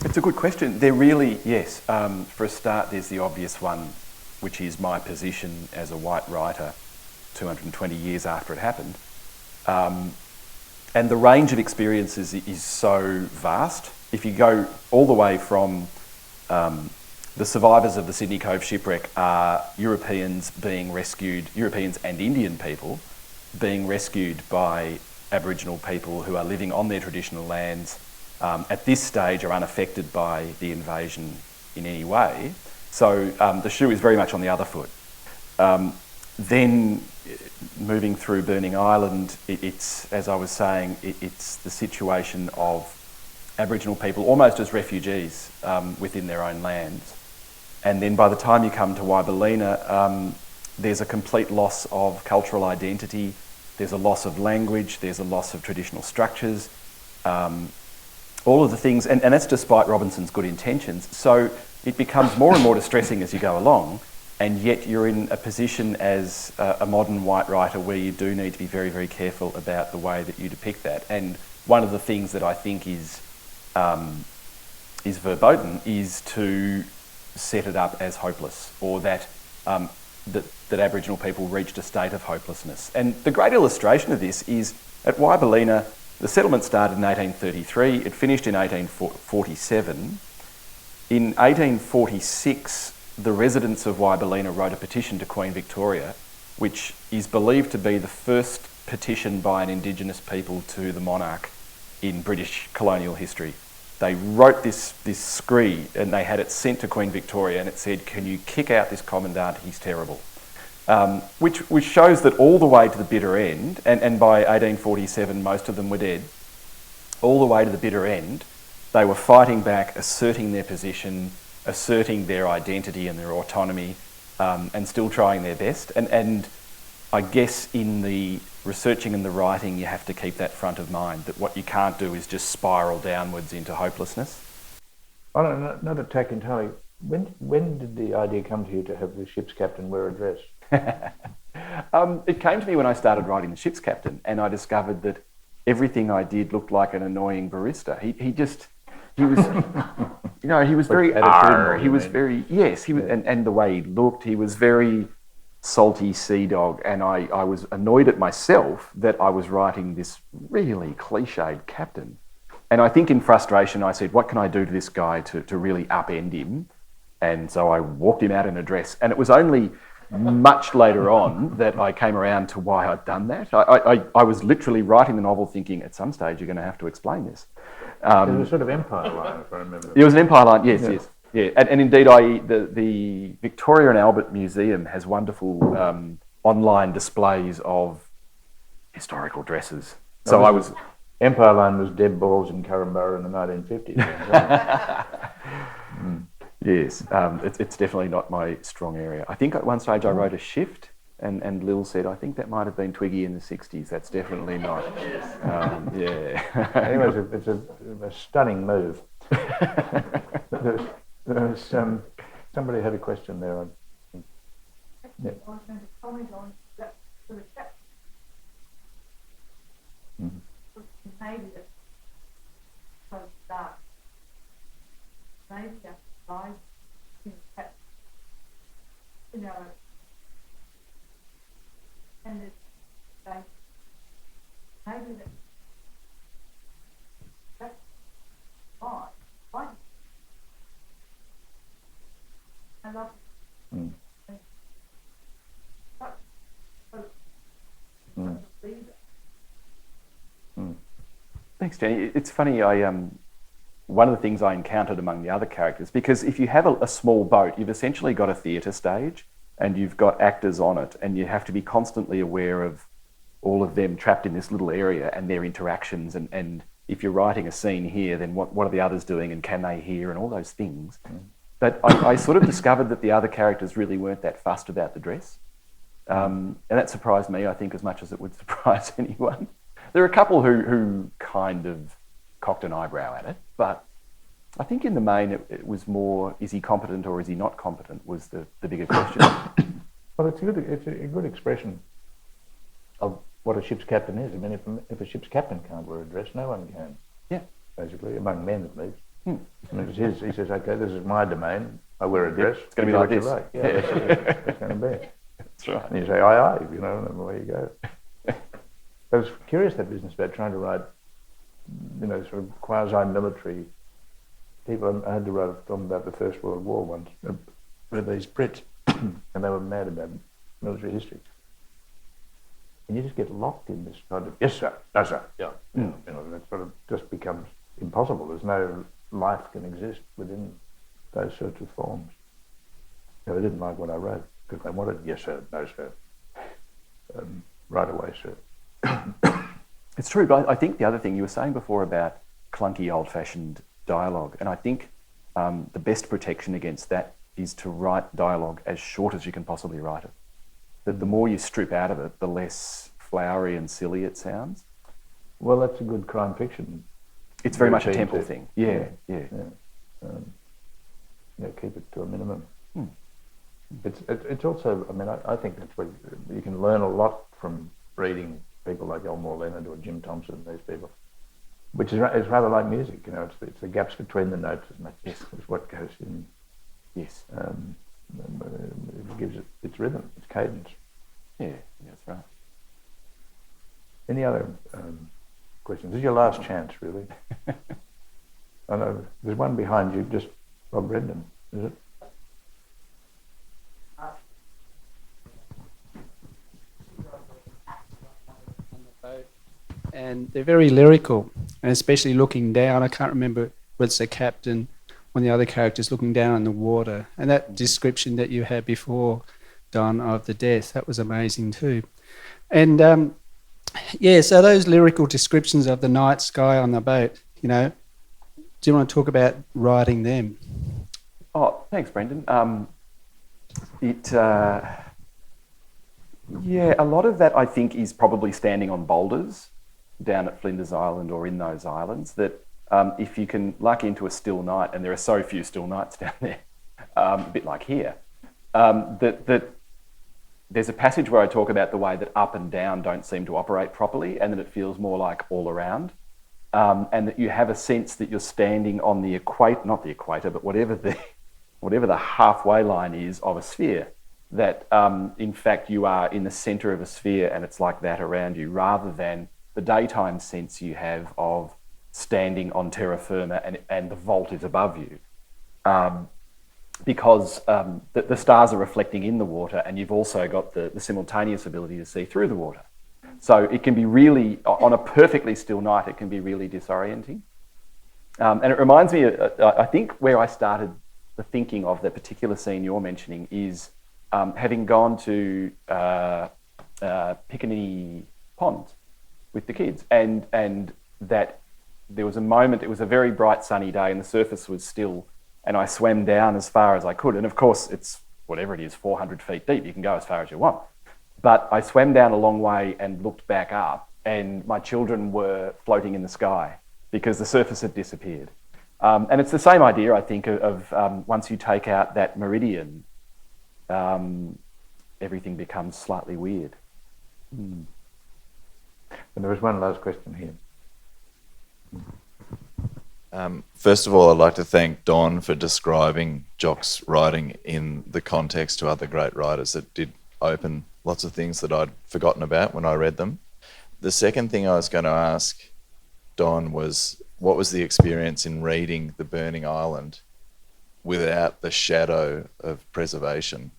It's a good question. They're really, yes. For a start, there's the obvious one, which is my position as a white writer 220 years after it happened. And the range of experiences is so vast. If you go all the way from the survivors of the Sydney Cove shipwreck are Europeans and Indian people being rescued by Aboriginal people who are living on their traditional lands, at this stage are unaffected by the invasion in any way. So the shoe is very much on the other foot. Then moving through Burning Island, it's, as I was saying, it's the situation of Aboriginal people almost as refugees within their own lands. And then by the time you come to Waibalina, there's a complete loss of cultural identity, there's a loss of language, there's a loss of traditional structures, all of the things, and that's despite Robinson's good intentions. So it becomes more and more distressing as you go along, and yet you're in a position as a modern white writer where you do need to be very, very careful about the way that you depict that. And one of the things that I think is verboten is to set it up as hopeless, or that that Aboriginal people reached a state of hopelessness. And the great illustration of this is at Wyballina, the settlement started in 1833, it finished in 1847. In 1846, the residents of Wyballina wrote a petition to Queen Victoria, which is believed to be the first petition by an Indigenous people to the monarch in British colonial history. They wrote this scree and they had it sent to Queen Victoria, and it said, "Can you kick out this commandant? He's terrible." Which shows that all the way to the bitter end, and by 1847 most of them were dead, all the way to the bitter end, they were fighting back, asserting their position, asserting their identity and their autonomy, and still trying their best. And I guess in the researching and the writing, you have to keep that front of mind, that what you can't do is just spiral downwards into hopelessness. I don't know, not attack entirely. When did the idea come to you to have the ship's captain wear a dress? It came to me when I started writing The Ship's Captain, and I discovered that everything I did looked like an annoying barista. He was, he was very attitudinal, he was very, yes, he was, and the way he looked, he was very salty sea dog, and I was annoyed at myself that I was writing this really cliched captain. And I think in frustration I said, what can I do to this guy to really upend him? And so I walked him out in a dress, and it was only much later on that I came around to why I'd done that. I was literally writing the novel thinking, at some stage you're going to have to explain this. It was a sort of empire line, if I remember. It was an empire line, yes. Yeah. And indeed, the Victoria and Albert Museum has wonderful online displays of historical dresses. So I was... Empire line was Deb Balls in Currumbara in the 1950s. Yes, it's definitely not my strong area. I think at one stage I wrote a shift, and Lil said, I think that might have been Twiggy in the 60s. That's definitely not. Yeah. Anyway, it's a stunning move. Somebody had a question there. Yeah. I was going to comment on that sort of chapter. Maybe it's so dark. Maybe just lies in the chapter. And it's like, maybe that's fine. I love it. Thanks, Jenny. It's funny, one of the things I encountered among the other characters, because if you have a small boat, you've essentially got a theatre stage and you've got actors on it, and you have to be constantly aware of all of them trapped in this little area and their interactions, and if you're writing a scene here, then what are the others doing, and can they hear, and all those things. But I sort of discovered that the other characters really weren't that fussed about the dress. And that surprised me, I think, as much as it would surprise anyone. There are a couple who kind of cocked an eyebrow at it, but I think in the main it was more, is he competent or is he not competent, was the bigger question. Well, it's a good expression of what a ship's captain is. I mean, if a ship's captain can't wear a dress, no one can. Yeah. Basically, among men at least. I mean, he says, okay, this is my domain, I wear a dress. It's going to be like this. Like. Yeah, that's going to be. That's right. And you say, aye, and away you go. I was curious, that business about trying to write, sort of quasi-military people. I had to write a film about the First World War once with these Brits, and they were mad about military history. And you just get locked in this kind of, yes sir, no sir, yeah. That sort of just becomes impossible. There's no life can exist within those sorts of forms. They didn't like what I wrote because they wanted, yes sir, no sir, right away sir. It's true, but I think the other thing you were saying before about clunky, old-fashioned dialogue, and I think the best protection against that is to write dialogue as short as you can possibly write it. That the more you strip out of it, the less flowery and silly it sounds. Well, that's a good crime fiction. It's very much a temple thing. Yeah. Keep it to a minimum. It's also, I mean, I think that's where you can learn a lot from reading people like Elmore Leonard or Jim Thompson, these people, which is rather like music, you know, it's the gaps between the notes as much as what goes in. Yes. It gives it its rhythm, its cadence. Yeah, that's right. Any other questions? This is your last chance, really. I know there's one behind you, just Rob Brendan, is it? And they're very lyrical, and especially looking down. I can't remember whether it's the captain, one of the other characters looking down on the water. And that description that you had before, Don, of the death, that was amazing too. And so those lyrical descriptions of the night sky on the boat, you know, do you want to talk about writing them? Oh, thanks, Brendan. A lot of that I think is probably standing on boulders down at Flinders Island or in those islands, that if you can luck into a still night, and there are so few still nights down there, a bit like here, that there's a passage where I talk about the way that up and down don't seem to operate properly, and that it feels more like all around, and that you have a sense that you're standing on the equator, not the equator, but whatever the halfway line is of a sphere, that in fact you are in the centre of a sphere and it's like that around you, rather than the daytime sense you have of standing on terra firma and the vault is above you. Because the stars are reflecting in the water, and you've also got the simultaneous ability to see through the water. So it can be really, on a perfectly still night, it can be really disorienting. And it reminds me, I think where I started the thinking of that particular scene you're mentioning is having gone to Piccaninny Pond with the kids, and that there was a moment, it was a very bright sunny day and the surface was still, and I swam down as far as I could. And of course, it's whatever it is, 400 feet deep, you can go as far as you want. But I swam down a long way and looked back up, and my children were floating in the sky because the surface had disappeared. And it's the same idea, I think, of once you take out that meridian, everything becomes slightly weird. And there was one last question here. First of all, I'd like to thank Don for describing Jock's writing in the context to other great writers. That did open lots of things that I'd forgotten about when I read them. The second thing I was going to ask Don was, what was the experience in reading The Burning Island without the shadow of preservation?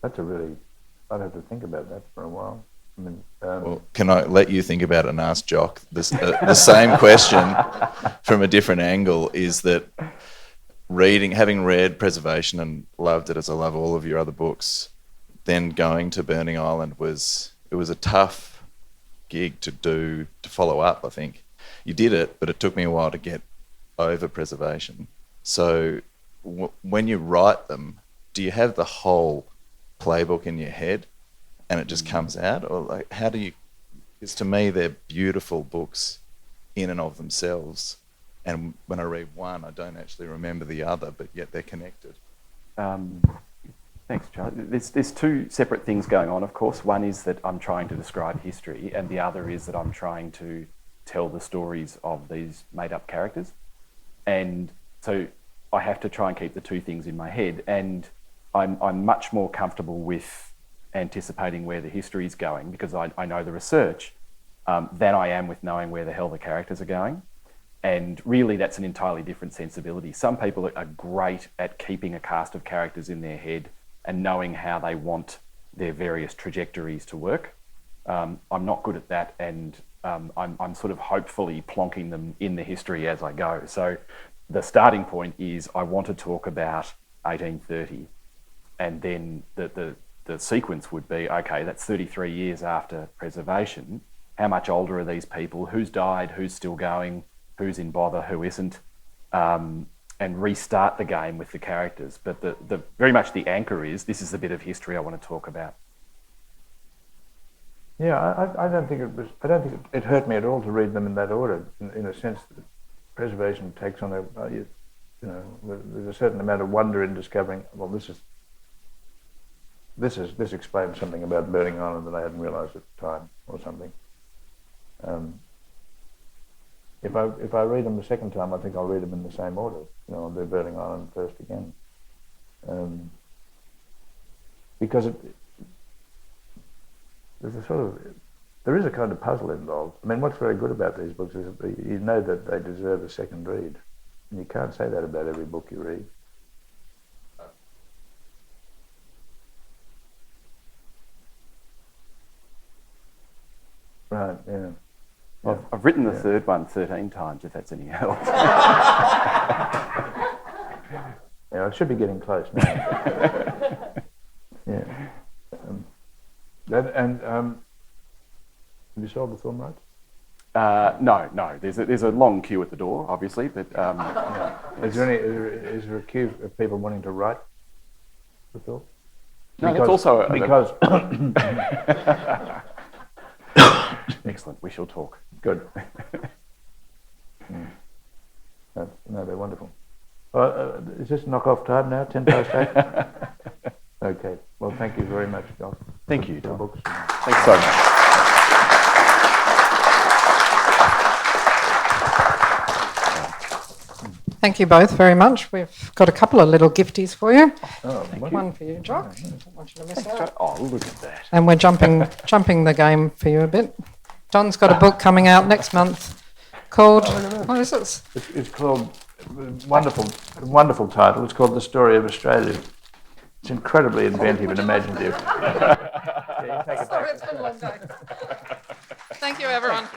That's a really, I'd have to think about that for a while. I mean, well, can I let you think about it and ask Jock the same question from a different angle? Is that having read Preservation and loved it as I love all of your other books, then going to Burning Island was a tough gig to follow up. I think you did it, but it took me a while to get over Preservation. So when you write them, do you have the whole playbook in your head and it just comes out, or like how do you? Because to me they're beautiful books in and of themselves, and when I read one I don't actually remember the other, but yet they're connected. Thanks, Charlie. There's two separate things going on, of course. One is that I'm trying to describe history, and the other is that I'm trying to tell the stories of these made-up characters. And so I have to try and keep the two things in my head, and I'm much more comfortable with anticipating where the history is going because I know the research than I am with knowing where the hell the characters are going. And really, that's an entirely different sensibility. Some people are great at keeping a cast of characters in their head and knowing how they want their various trajectories to work. I'm not good at that, and I'm sort of hopefully plonking them in the history as I go. So the starting point is I want to talk about 1830, and then the sequence would be, okay, that's 33 years after Preservation. How much older are these people? Who's died? Who's still going? Who's in bother? Who isn't? And restart the game with the characters. But the very much the anchor is, this is the bit of history I want to talk about. yeah, I don't think it hurt me at all to read them in that order, in a sense that preservation takes on there's a certain amount of wonder in discovering, well, this explains something about Burning Island that I hadn't realised at the time, or something. If I read them the second time, I think I'll read them in the same order. I'll do Burning Island first again, because there is a kind of puzzle involved. I mean, what's very good about these books is that you know that they deserve a second read, and you can't say that about every book you read. Right, yeah. I've written the third one 13 times, if that's any help. Yeah, I should be getting close now. Yeah. Have you sold the film rights? No. There's a long queue at the door, obviously, but Is there a queue of people wanting to write the film? No, that's also because excellent. We shall talk. Good. No, they're wonderful. Is this knock-off time now? 10 past 8? Okay. Well, thank you very much, Jock. Thank you, Don. Books. Thanks so much. Thank you both very much. We've got a couple of little gifties for you. Oh, One for you, Jock. Don't want you to miss out. Oh, look at that. And we're jumping the game for you a bit. Don's got a book coming out next month called, what is it? It's called, wonderful title. It's called The Story of Australia. It's incredibly inventive and imaginative. Yeah, you take it back. Sorry, it's been a long day. Thank you, everyone.